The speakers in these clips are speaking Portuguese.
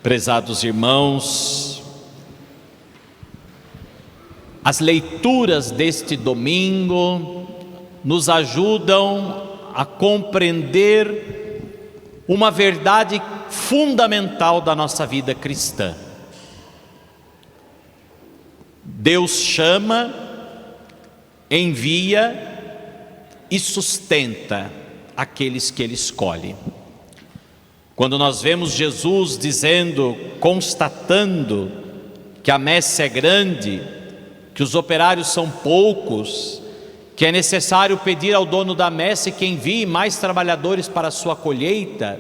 Prezados irmãos, as leituras deste domingo nos ajudam a compreender uma verdade fundamental da nossa vida cristã. Deus chama, envia e sustenta aqueles que Ele escolhe. Quando nós vemos Jesus dizendo, constatando que a messe é grande, que os operários são poucos, que é necessário pedir ao dono da messe que envie mais trabalhadores para a sua colheita,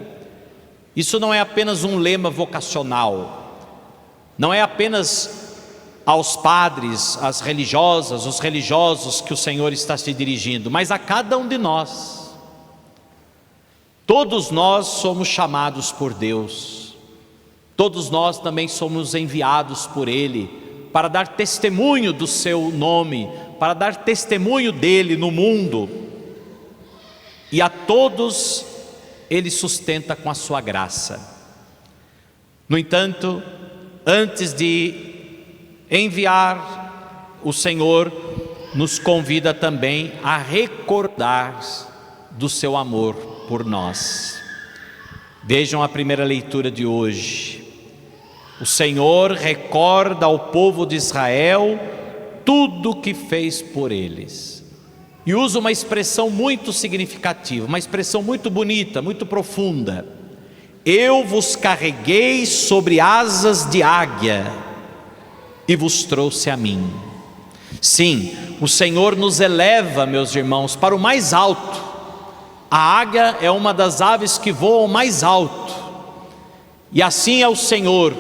isso não é apenas um lema vocacional, não é apenas aos padres, às religiosas, os religiosos que o Senhor está se dirigindo, mas a cada um de nós. Todos nós somos chamados por Deus, todos nós também somos enviados por Ele para dar testemunho do seu nome, para dar testemunho dele no mundo, e a todos Ele sustenta com a sua graça. No entanto, antes de enviar, o Senhor nos convida também a recordar do seu amor por nós. Vejam a primeira leitura de hoje. O Senhor recorda ao povo de Israel tudo o que fez por eles. E usa uma expressão muito significativa, uma expressão muito bonita, muito profunda. Eu vos carreguei sobre asas de águia e vos trouxe a mim. Sim, o Senhor nos eleva, meus irmãos, para o mais alto. A águia é uma das aves que voam mais alto, e assim é o Senhor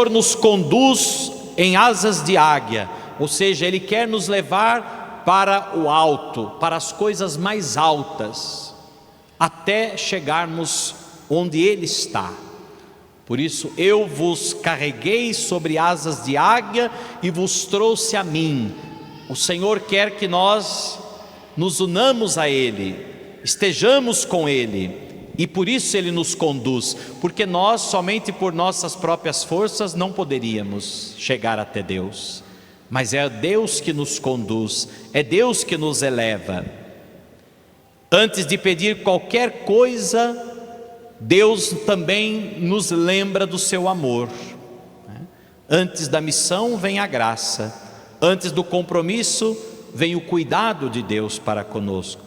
nos conduz em asas de águia, ou seja, Ele quer nos levar para o alto, para as coisas mais altas, até chegarmos onde Ele está. Por isso, eu vos carreguei sobre asas de águia e vos trouxe a mim. O Senhor quer que nós nos unamos a Ele, estejamos com Ele, e por isso Ele nos conduz, porque nós, somente por nossas próprias forças, não poderíamos chegar até Deus, mas é Deus que nos conduz, é Deus que nos eleva. Antes de pedir qualquer coisa, Deus também nos lembra do seu amor. Antes da missão vem a graça, antes do compromisso vem o cuidado de Deus para conosco.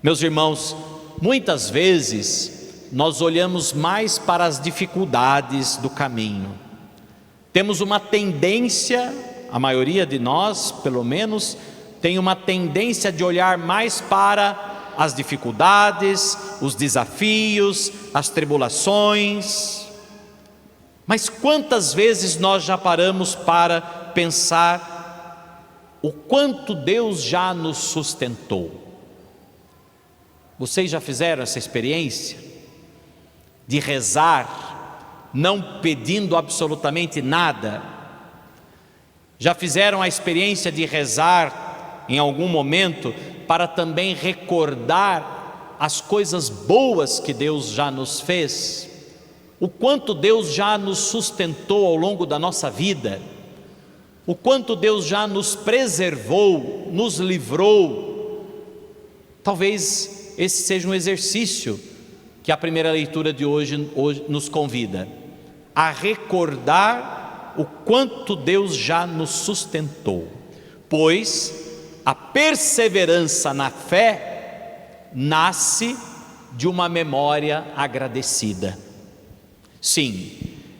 Meus irmãos, muitas vezes nós olhamos mais para as dificuldades do caminho. Temos uma tendência, a maioria de nós, pelo menos, tem uma tendência de olhar mais para as dificuldades, os desafios, as tribulações. Mas quantas vezes nós já paramos para pensar o quanto Deus já nos sustentou? Vocês já fizeram essa experiência de rezar, não pedindo absolutamente nada? Já fizeram a experiência de rezar em algum momento para também recordar as coisas boas que Deus já nos fez? O quanto Deus já nos sustentou ao longo da nossa vida? O quanto Deus já nos preservou, nos livrou? Talvez esse seja um exercício que a primeira leitura de hoje nos convida a recordar o quanto Deus já nos sustentou, pois a perseverança na fé nasce de uma memória agradecida. Sim,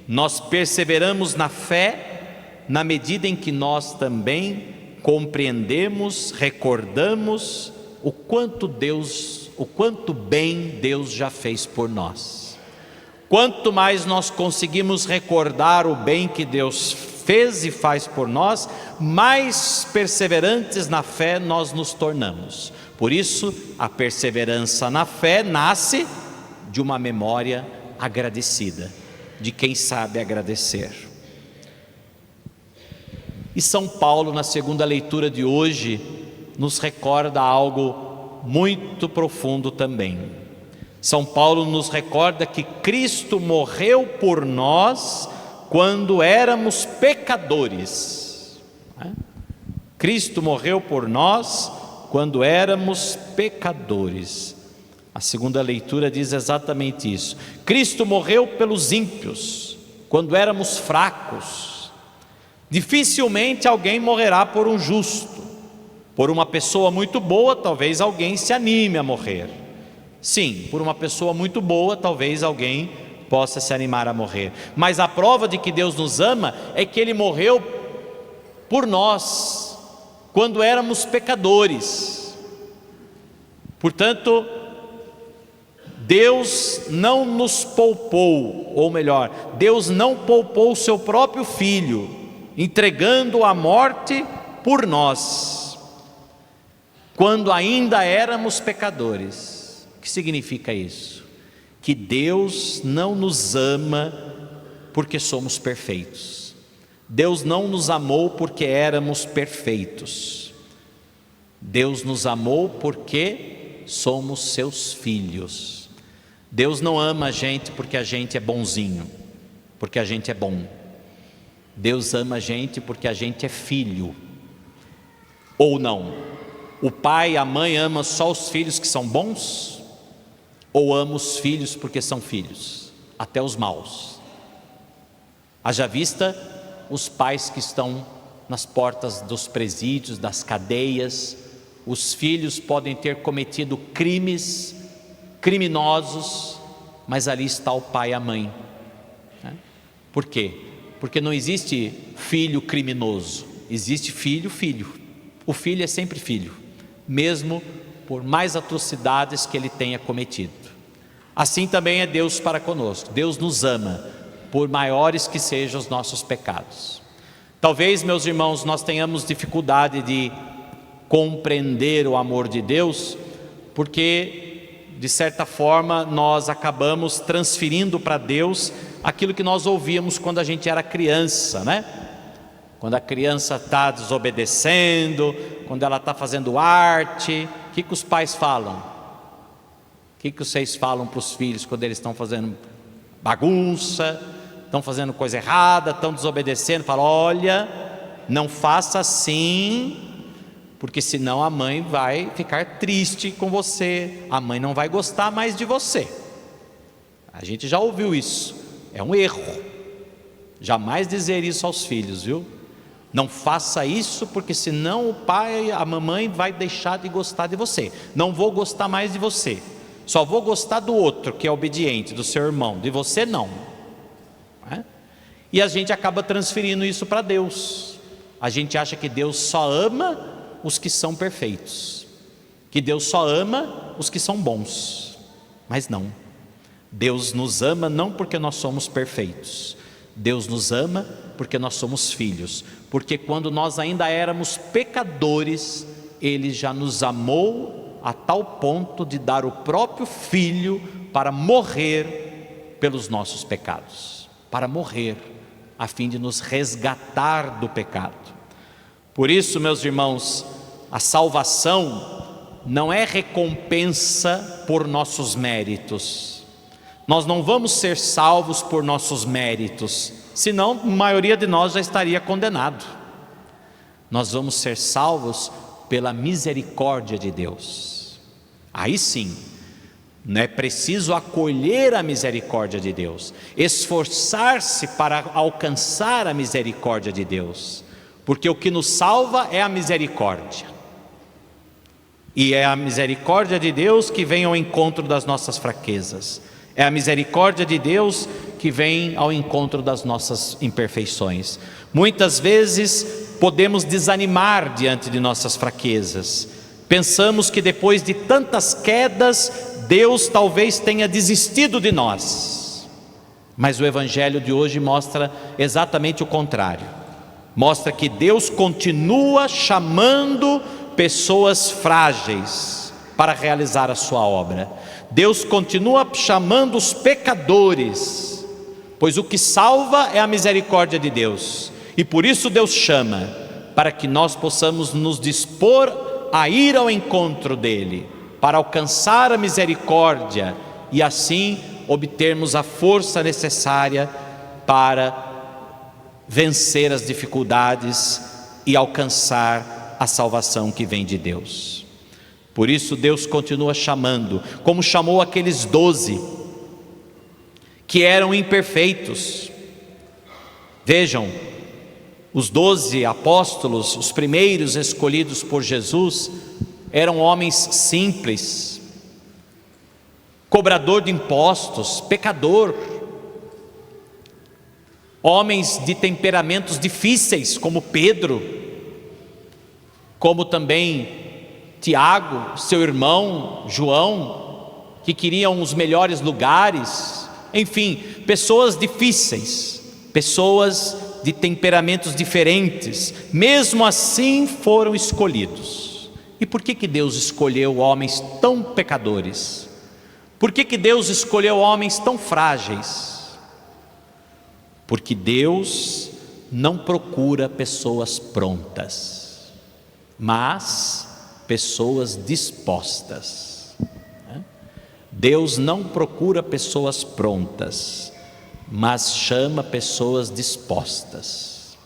nós perseveramos na fé na medida em que nós também compreendemos, recordamos o quanto bem Deus já fez por nós. Quanto mais nós conseguimos recordar o bem que Deus fez e faz por nós, mais perseverantes na fé nós nos tornamos. Por isso, a perseverança na fé nasce de uma memória agradecida, de quem sabe agradecer. E São Paulo, na segunda leitura de hoje, nos recorda algo muito profundo também. São Paulo nos recorda que Cristo morreu por nós quando éramos pecadores. Cristo morreu por nós quando éramos pecadores. A segunda leitura diz exatamente isso. Cristo morreu pelos ímpios, quando éramos fracos. Dificilmente alguém morrerá por um justo. Por uma pessoa muito boa, talvez alguém se anime a morrer. Sim, por uma pessoa muito boa, talvez alguém possa se animar a morrer. Mas a prova de que Deus nos ama é que Ele morreu por nós, quando éramos pecadores. Portanto, Deus não nos poupou, ou melhor, Deus não poupou o seu próprio Filho, entregando-o à morte por nós, quando ainda éramos pecadores. O que significa isso? Que Deus não nos ama porque somos perfeitos. Deus não nos amou porque éramos perfeitos. Deus nos amou porque somos seus filhos. Deus não ama a gente porque a gente é bonzinho, porque a gente é bom. Deus ama a gente porque a gente é filho. Ou não? O pai e a mãe amam só os filhos que são bons? Ou amam os filhos porque são filhos? Até os maus. Haja vista os pais que estão nas portas dos presídios, das cadeias. Os filhos podem ter cometido crimes criminosos, mas ali está o pai e a mãe. Por quê? Porque não existe filho criminoso, existe filho. O filho é sempre filho, mesmo por mais atrocidades que ele tenha cometido. Assim também é Deus para conosco. Deus nos ama, por maiores que sejam os nossos pecados. Talvez, meus irmãos, nós tenhamos dificuldade de compreender o amor de Deus, porque de certa forma nós acabamos transferindo para Deus aquilo que nós ouvíamos quando a gente era criança, né? Quando a criança está desobedecendo, quando ela está fazendo arte, o que os pais falam? O que vocês falam para os filhos quando eles estão fazendo bagunça, estão fazendo coisa errada, estão desobedecendo? Falam: olha, não faça assim, porque senão a mãe vai ficar triste com você, a mãe não vai gostar mais de você. A gente já ouviu isso, é um erro. Jamais dizer isso aos filhos, viu? Não faça isso, porque senão o pai, a mamãe vai deixar de gostar de você. Não vou gostar mais de você, só vou gostar do outro que é obediente, do seu irmão, de você não. E a gente acaba transferindo isso para Deus. A gente acha que Deus só ama os que são perfeitos, que Deus só ama os que são bons. Mas não, Deus nos ama não porque nós somos perfeitos. Deus nos ama porque nós somos filhos, porque quando nós ainda éramos pecadores, Ele já nos amou a tal ponto de dar o próprio Filho para morrer pelos nossos pecados, para morrer a fim de nos resgatar do pecado. Por isso, meus irmãos, a salvação não é recompensa por nossos méritos. Nós não vamos ser salvos por nossos méritos, senão a maioria de nós já estaria condenado. Nós vamos ser salvos pela misericórdia de Deus. Aí sim, não é preciso acolher a misericórdia de Deus, esforçar-se para alcançar a misericórdia de Deus, porque o que nos salva é a misericórdia. E é a misericórdia de Deus que vem ao encontro das nossas fraquezas. É a misericórdia de Deus que vem ao encontro das nossas imperfeições. Muitas vezes podemos desanimar diante de nossas fraquezas. Pensamos que depois de tantas quedas, Deus talvez tenha desistido de nós. Mas o Evangelho de hoje mostra exatamente o contrário. Mostra que Deus continua chamando pessoas frágeis para realizar a sua obra. Deus continua chamando os pecadores, pois o que salva é a misericórdia de Deus. E por isso Deus chama, para que nós possamos nos dispor a ir ao encontro dele, para alcançar a misericórdia e assim obtermos a força necessária para vencer as dificuldades e alcançar a salvação que vem de Deus. Por isso Deus continua chamando, como chamou aqueles 12 que eram imperfeitos. Vejam, os 12 apóstolos, os primeiros escolhidos por Jesus, eram homens simples, cobrador de impostos, pecador, homens de temperamentos difíceis, como Pedro, como também Tiago, seu irmão João, que queriam os melhores lugares, enfim, pessoas difíceis, pessoas de temperamentos diferentes, mesmo assim foram escolhidos. E por que Deus escolheu homens tão pecadores? Por que Deus escolheu homens tão frágeis? Porque Deus não procura pessoas prontas, mas pessoas dispostas. Deus não procura pessoas prontas, mas chama pessoas dispostas.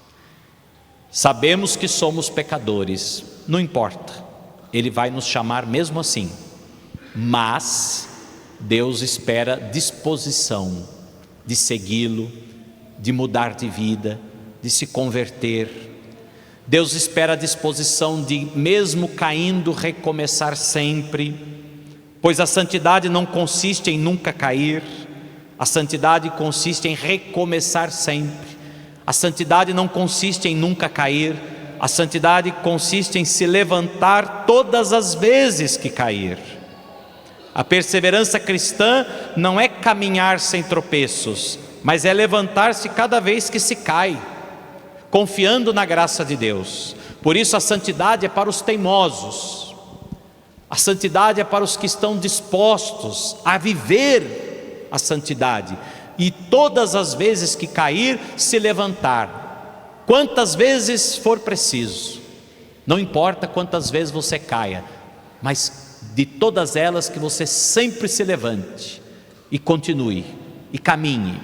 Sabemos que somos pecadores, não importa, Ele vai nos chamar mesmo assim, mas Deus espera disposição de segui-lo, de mudar de vida, de se converter. Deus espera a disposição de, mesmo caindo, recomeçar sempre, pois a santidade não consiste em nunca cair, a santidade consiste em recomeçar sempre. A santidade não consiste em nunca cair, a santidade consiste em se levantar todas as vezes que cair. A perseverança cristã não é caminhar sem tropeços, mas é levantar-se cada vez que se cai, confiando na graça de Deus. Por isso a santidade é para os teimosos, a santidade é para os que estão dispostos a viver a santidade, e todas as vezes que cair, se levantar, quantas vezes for preciso, não importa quantas vezes você caia, mas de todas elas que você sempre se levante, e continue, e caminhe,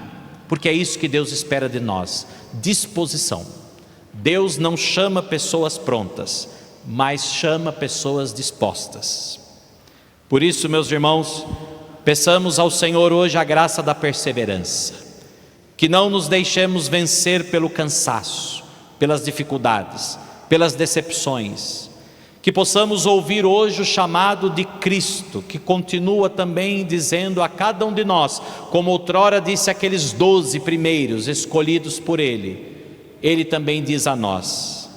porque é isso que Deus espera de nós, disposição. Deus não chama pessoas prontas, mas chama pessoas dispostas. Por isso, meus irmãos, peçamos ao Senhor hoje a graça da perseverança, que não nos deixemos vencer pelo cansaço, pelas dificuldades, pelas decepções, que possamos ouvir hoje o chamado de Cristo, que continua também dizendo a cada um de nós, como outrora disse àqueles 12 primeiros escolhidos por Ele, Ele também diz a nós: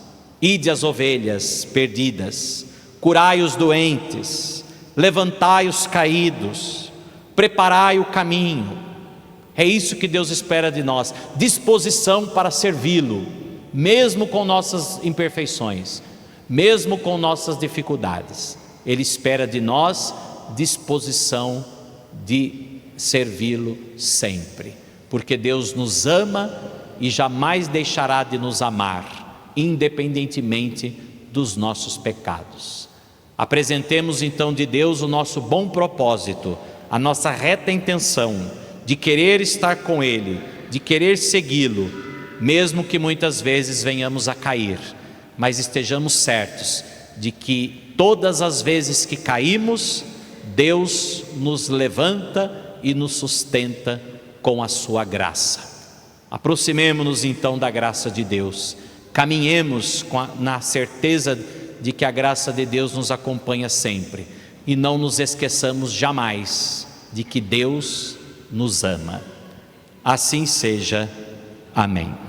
ide as ovelhas perdidas, curai os doentes, levantai os caídos, preparai o caminho. É isso que Deus espera de nós, disposição para servi-lo, mesmo com nossas imperfeições, mesmo com nossas dificuldades. Ele espera de nós disposição de servi-lo sempre, porque Deus nos ama e jamais deixará de nos amar, independentemente dos nossos pecados. Apresentemos então de Deus o nosso bom propósito, a nossa reta intenção de querer estar com Ele, de querer segui-lo, mesmo que muitas vezes venhamos a cair, mas estejamos certos de que todas as vezes que caímos, Deus nos levanta e nos sustenta com a sua graça. Aproximemo-nos então da graça de Deus, caminhemos na certeza de que a graça de Deus nos acompanha sempre, e não nos esqueçamos jamais de que Deus nos ama. Assim seja. Amém.